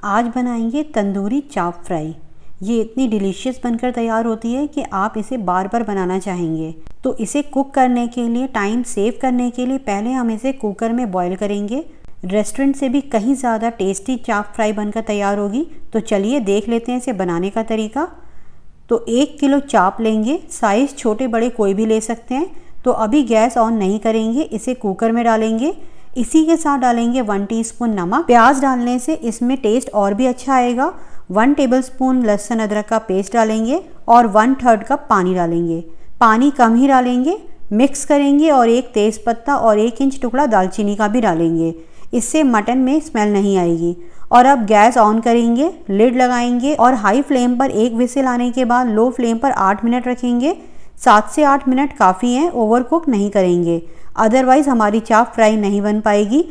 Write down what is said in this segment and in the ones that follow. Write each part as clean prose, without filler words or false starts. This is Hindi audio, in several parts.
आज बनाएंगे तंदूरी चाप फ्राई। ये इतनी डिलीशियस बनकर तैयार होती है कि आप इसे बार बार बनाना चाहेंगे। तो इसे कुक करने के लिए, टाइम सेव करने के लिए पहले हम इसे कुकर में बॉईल करेंगे। रेस्टोरेंट से भी कहीं ज़्यादा टेस्टी चाप फ्राई बनकर तैयार होगी। तो चलिए देख लेते हैं इसे बनाने का तरीका। तो 1 किलो चाप लेंगे, साइज़ छोटे बड़े कोई भी ले सकते हैं। तो अभी गैस ऑन नहीं करेंगे, इसे कुकर में डालेंगे। इसी के साथ डालेंगे 1 टीस्पून नमक। प्याज डालने से इसमें टेस्ट और भी अच्छा आएगा। 1 टेबलस्पून लहसुन अदरक का पेस्ट डालेंगे और 1/3 कप पानी डालेंगे। पानी कम ही डालेंगे, मिक्स करेंगे और 1 तेज़पत्ता और 1 इंच टुकड़ा दालचीनी का भी डालेंगे। इससे मटन में स्मेल नहीं आएगी। और अब गैस ऑन करेंगे, लिड लगाएंगे और हाई फ्लेम पर 1 विसिल आने के बाद लो फ्लेम पर 8 मिनट रखेंगे। 7 से 8 मिनट काफ़ी हैं, ओवर कुक नहीं करेंगे, अदरवाइज़ हमारी चाप फ्राई नहीं बन पाएगी।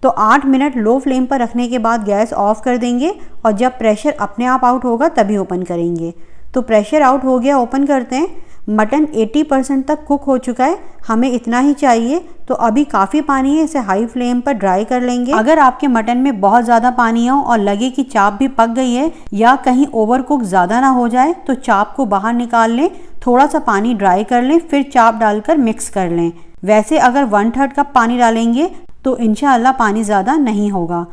तो 8 मिनट लो फ्लेम पर रखने के बाद गैस ऑफ कर देंगे और जब प्रेशर अपने आप आउट होगा तभी ओपन करेंगे। तो प्रेशर आउट हो गया, ओपन करते हैं। मटन 80% तक कुक हो चुका है, हमें इतना ही चाहिए। तो अभी काफ़ी पानी है, इसे हाई फ्लेम पर ड्राई कर लेंगे। अगर आपके मटन में बहुत ज़्यादा पानी हो और लगे कि चाप भी पक गई है या कहीं ओवर कुक ज़्यादा ना हो जाए तो चाप को बाहर निकाल लें, थोड़ा सा पानी ड्राई कर लें, फिर चाप डालकर मिक्स कर लें। वैसे अगर 1/3 कप पानी डालेंगे तो इंशाअल्लाह पानी ज़्यादा नहीं होगा।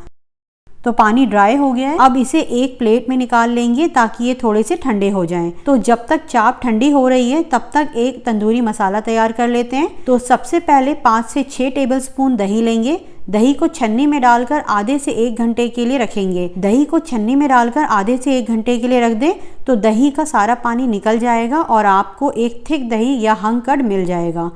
तो पानी ड्राई हो गया है, अब इसे एक प्लेट में निकाल लेंगे ताकि ये थोड़े से ठंडे हो जाएं। तो जब तक चाप ठंडी हो रही है तब तक एक तंदूरी मसाला तैयार कर लेते हैं। तो सबसे पहले 5 से 6 टेबलस्पून दही लेंगे। दही को छन्नी में डालकर आधे से 1 घंटे के लिए रखेंगे। दही को छन्नी में डालकर आधे से 1 घंटे के लिए रख दें तो दही का सारा पानी निकल जाएगा और आपको एक थिक दही या हंग कर्ड मिल जाएगा।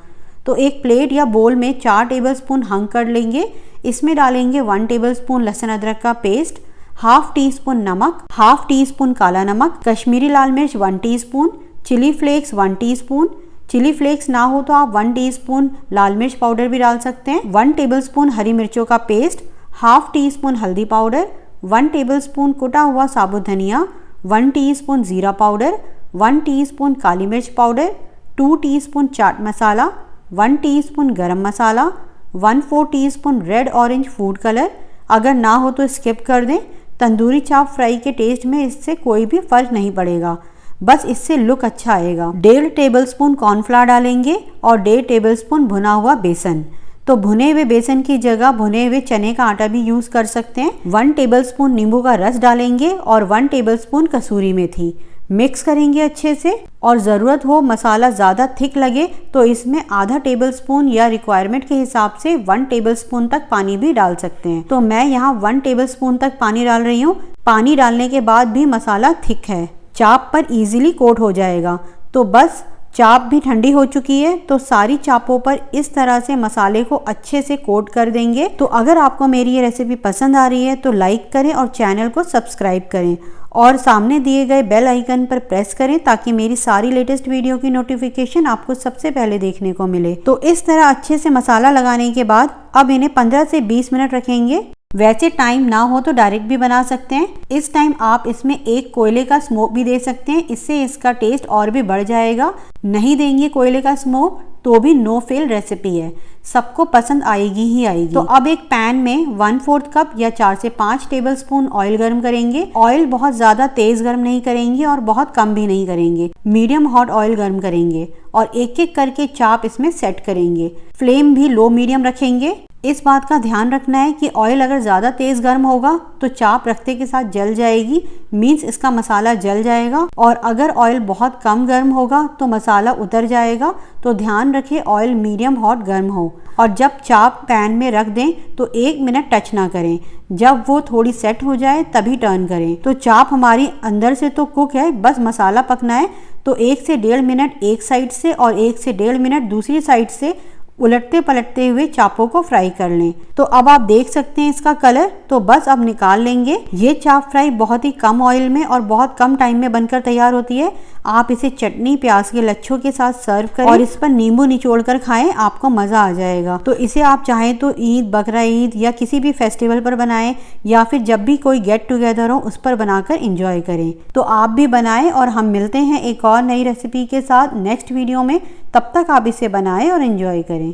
तो एक प्लेट या बोल में 4 टेबलस्पून हंग कर्ड लेंगे। इसमें डालेंगे 1 टेबलस्पून लहसुन अदरक का पेस्ट, 1/2 टीस्पून नमक, 1/2 टीस्पून काला नमक, कश्मीरी लाल मिर्च 1 teaspoon, chilli flakes 1 teaspoon. Chilli flakes ना हो तो आप 1 टीस्पून लाल मिर्च पाउडर भी डाल सकते हैं। 1 टेबलस्पून हरी मिर्चों का पेस्ट, 1/2 टीस्पून हल्दी पाउडर, 1 टेबलस्पून कुटा हुआ साबुत धनिया, 1 टीस्पून जीरा पाउडर, 1 टीस्पून काली मिर्च powder, 2 teaspoon chaat masala, 1 teaspoon गरम मसाला, 1/4 teaspoon red orange food colour. अगर ना हो तो स्किप कर दें। तंदूरी चाप फ्राई के टेस्ट में इससे कोई भी फर्क नहीं पड़ेगा, बस इससे लुक अच्छा आएगा। 1.5 टेबलस्पून कॉर्नफ्लावर डालेंगे और 1.5 टेबलस्पून भुना हुआ बेसन। तो भुने हुए बेसन की जगह भुने हुए चने का आटा भी यूज़ कर सकते हैं। 1 टेबलस्पून नींबू का रस डालेंगे और 1 टेबलस्पून कसूरी मेथी। मिक्स करेंगे अच्छे से और ज़रूरत हो मसाला ज़्यादा थिक लगे तो इसमें आधा टेबलस्पून या रिक्वायरमेंट के हिसाब से 1 टेबलस्पून तक पानी भी डाल सकते हैं। तो मैं यहाँ 1 टेबलस्पून तक पानी डाल रही हूँ। पानी डालने के बाद भी मसाला थिक है, चाप पर इजीली कोट हो जाएगा। तो बस चाप भी ठंडी हो चुकी है, तो सारी चापों पर इस तरह से मसाले को अच्छे से कोट कर देंगे। तो अगर आपको मेरी ये रेसिपी पसंद आ रही है तो लाइक करें और चैनल को सब्सक्राइब करें और सामने दिए गए बेल आइकन पर प्रेस करें ताकि मेरी सारी लेटेस्ट वीडियो की नोटिफिकेशन आपको सबसे पहले देखने को मिले। तो इस तरह अच्छे से मसाला लगाने के बाद अब इन्हें 15 से 20 मिनट रखेंगे। वैसे टाइम ना हो तो डायरेक्ट भी बना सकते हैं। इस टाइम आप इसमें एक कोयले का स्मोक भी दे सकते हैं, इससे इसका टेस्ट और भी बढ़ जाएगा। नहीं देंगे कोयले का स्मोक तो भी नो फेल रेसिपी है, सबको पसंद आएगी ही आएगी। तो अब एक पैन में 1/4 कप या 4 से 5 टेबलस्पून ऑयल गर्म करेंगे। ऑयल बहुत ज़्यादा तेज़ गर्म नहीं करेंगे और बहुत कम भी नहीं करेंगे, मीडियम हॉट ऑयल गर्म करेंगे और एक एक करके चाप इसमें सेट करेंगे। फ्लेम भी लो मीडियम रखेंगे। इस बात का ध्यान रखना है कि ऑयल अगर ज़्यादा तेज़ गर्म होगा तो चाप रखते के साथ जल जाएगी, मीन्स इसका मसाला जल जाएगा। और अगर ऑयल बहुत कम गर्म होगा तो मसाला उतर जाएगा। तो ध्यान रखें ऑयल मीडियम हॉट गर्म हो। और जब चाप पैन में रख दें तो 1 मिनट टच ना करें, जब वो थोड़ी सेट हो जाए तभी टर्न करें। तो चाप हमारी अंदर से तो कुक है, बस मसाला पकना है। तो 1 से 1.5 मिनट एक साइड से और 1 से 1.5 मिनट दूसरी साइड से उलटते पलटते हुए चापों को फ्राई कर लें। तो अब आप देख सकते हैं इसका कलर। तो बस अब निकाल लेंगे। ये चाप फ्राई बहुत ही कम ऑयल में और बहुत कम टाइम में बनकर तैयार होती है। आप इसे चटनी, प्याज के लच्छों के साथ सर्व करें और इस पर नींबू निचोड़ कर खाएं, आपको मज़ा आ जाएगा। तो इसे आप चाहें तो ईद, बकरा ईद या किसी भी फेस्टिवल पर बनाएं या फिर जब भी कोई गेट टुगेदर हो उस पर बनाकर इंजॉय करें। तो आप भी बनाएं और हम मिलते हैं एक और नई रेसिपी के साथ नेक्स्ट वीडियो में। तब तक आप इसे बनाएं और एंजॉय करें।